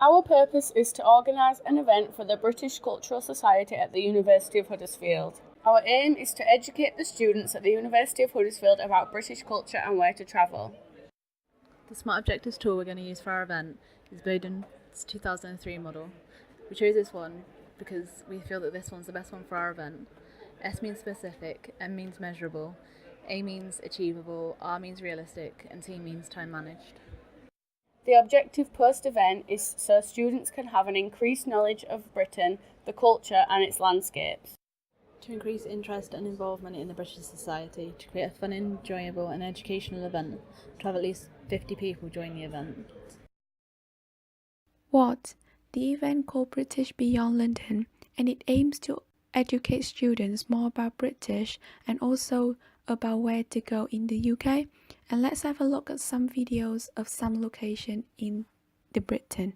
Our purpose is to organise an event for the British Cultural Society at the University of Huddersfield. Our aim is to educate the students at the University of Huddersfield about British culture and where to travel. The Smart Objectives tool we're going to use for our event is Bowden's 2003 model. We chose this one because we feel that this one's the best one for our event. S means specific, M means measurable, A means achievable, R means realistic, and T means time managed. The objective post-event is so students can have an increased knowledge of Britain, the culture and its landscapes. To increase interest and involvement in the British society, to create a fun, enjoyable and educational event, to have at least 50 people join the event. What? The event called British Beyond London, and it aims to educate students more about British and also about where to go in the UK. And let's have a look at some videos of some location in the Britain.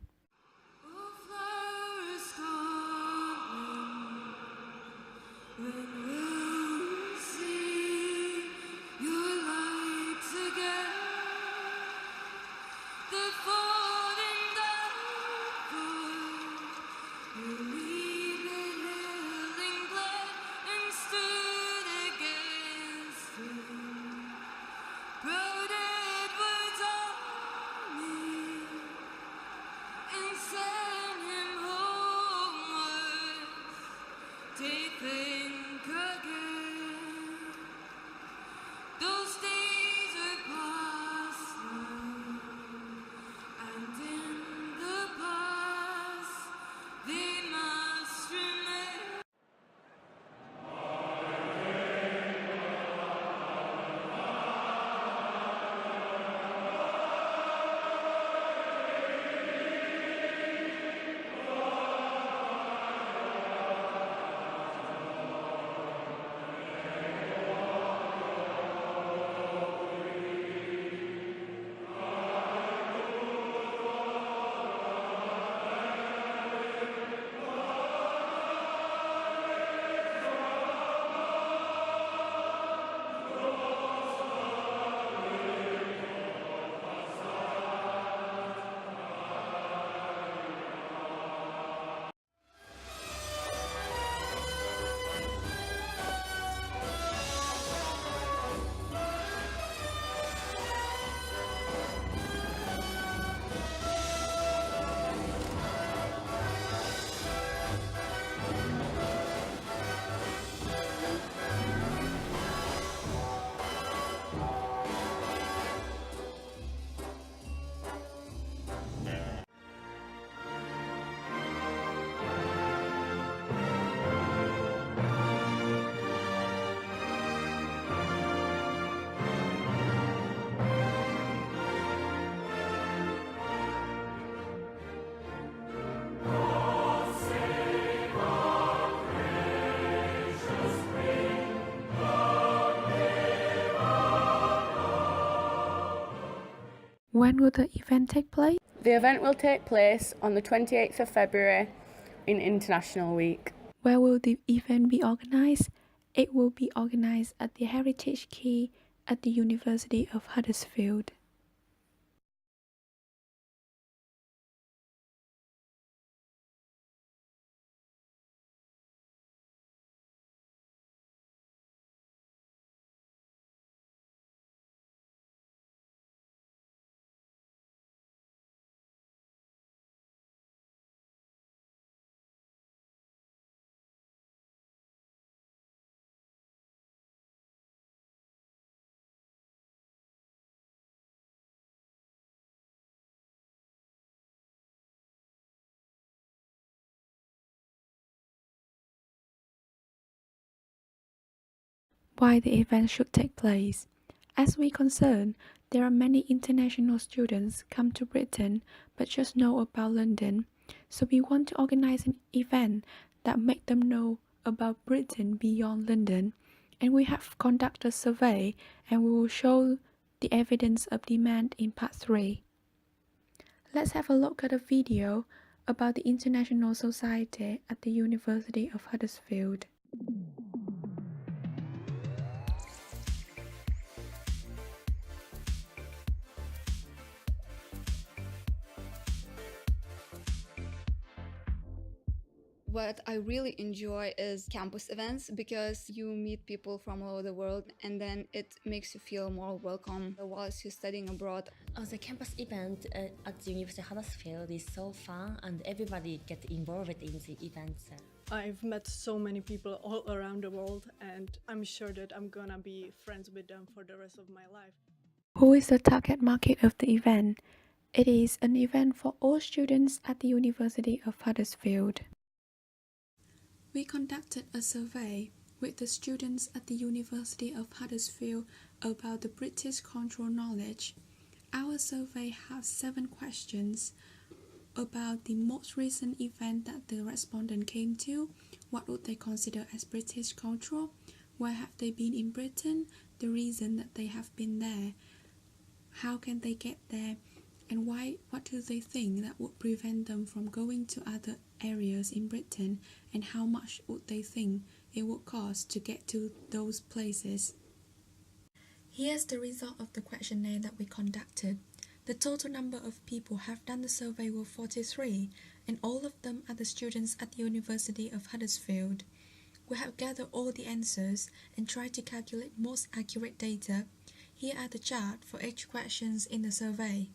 When will the event take place? The event will take place on the 28th of February in International Week. Where will the event be organised? It will be organised at the Heritage Quay at the University of Huddersfield. Why the event should take place. As we concern, there are many international students come to Britain but just know about London. So we want to organize an event that make them know about Britain beyond London. And we have conducted a survey and we will show the evidence of demand in part 3. Let's have a look at a video about the International Society at the University of Huddersfield. What I really enjoy is campus events because you meet people from all over the world and then it makes you feel more welcome whilst you're studying abroad. The campus event at the University of Huddersfield is so fun and everybody gets involved in the events. I've met so many people all around the world and I'm sure that I'm gonna be friends with them for the rest of my life. Who is the target market of the event? It is an event for all students at the University of Huddersfield. We conducted a survey with the students at the University of Huddersfield about the British cultural knowledge. Our survey has 7 questions about the most recent event that the respondent came to, what would they consider as British culture, where have they been in Britain, the reason that they have been there, how can they get there, and what do they think that would prevent them from going to other areas in Britain, and how much would they think it would cost to get to those places. Here's the result of the questionnaire that we conducted. The total number of people have done the survey were 43, and all of them are the students at the University of Huddersfield. We have gathered all the answers and tried to calculate most accurate data. Here are the charts for each questions in the survey.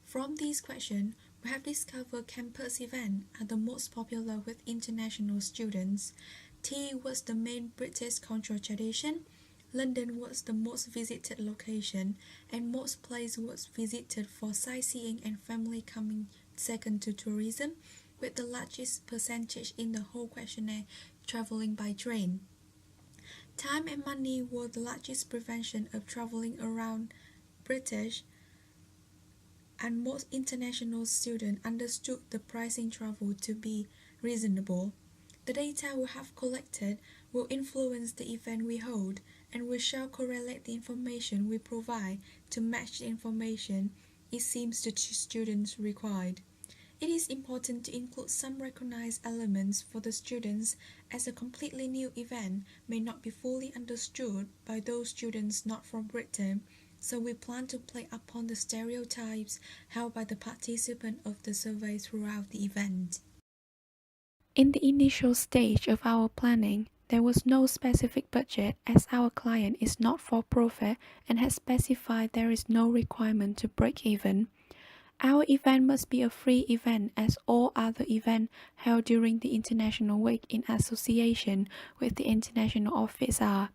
From these questions, we have discovered campus events are the most popular with international students. Tea was the main British cultural tradition. London was the most visited location, and most places was visited for sightseeing and family coming second to tourism, with the largest percentage in the whole questionnaire travelling by train. Time and money were the largest prevention of travelling around British, and most international students understood the pricing travel to be reasonable. The data we have collected will influence the event we hold, and we shall correlate the information we provide to match the information it seems the students required. It is important to include some recognized elements for the students, as a completely new event may not be fully understood by those students not from Britain, so we plan to play upon the stereotypes held by the participants of the survey throughout the event. In the initial stage of our planning, there was no specific budget as our client is not for profit and has specified there is no requirement to break even. Our event must be a free event as all other events held during the International Week in association with the International Office are.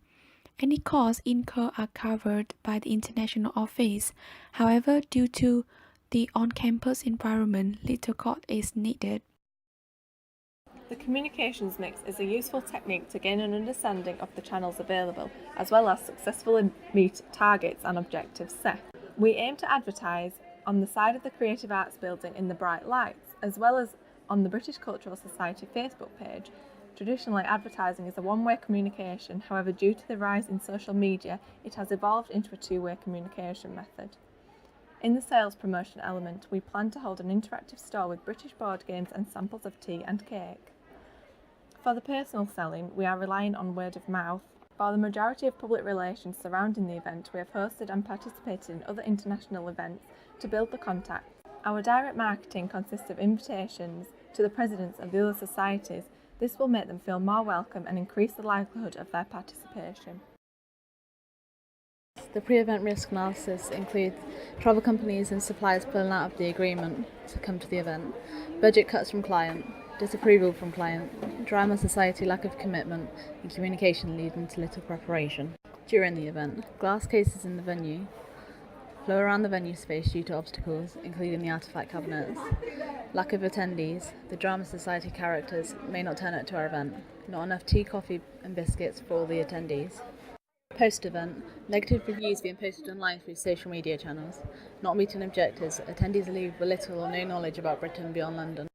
Any costs incurred are covered by the International Office. However, due to the on-campus environment, little cost is needed. The communications mix is a useful technique to gain an understanding of the channels available, as well as successfully meet targets and objectives set. We aim to advertise on the side of the Creative Arts Building in the bright lights, as well as on the British Cultural Society Facebook page. Traditionally, advertising is a one-way communication, however, due to the rise in social media, it has evolved into a two-way communication method. In the sales promotion element, we plan to hold an interactive store with British board games and samples of tea and cake. For the personal selling, we are relying on word of mouth. For the majority of public relations surrounding the event, we have hosted and participated in other international events to build the contacts. Our direct marketing consists of invitations to the presidents of the other societies. This will make them feel more welcome and increase the likelihood of their participation. The pre-event risk analysis includes travel companies and suppliers pulling out of the agreement to come to the event, budget cuts from client, disapproval from client, drama society lack of commitment, and communication leading to little preparation. During the event, glass cases in the venue, flow around the venue space due to obstacles, including the artefact cabinets, lack of attendees, the drama society characters may not turn up to our event, not enough tea, coffee and biscuits for all the attendees. Post-event, negative reviews being posted online through social media channels, not meeting objectives, attendees leave with little or no knowledge about Britain beyond London.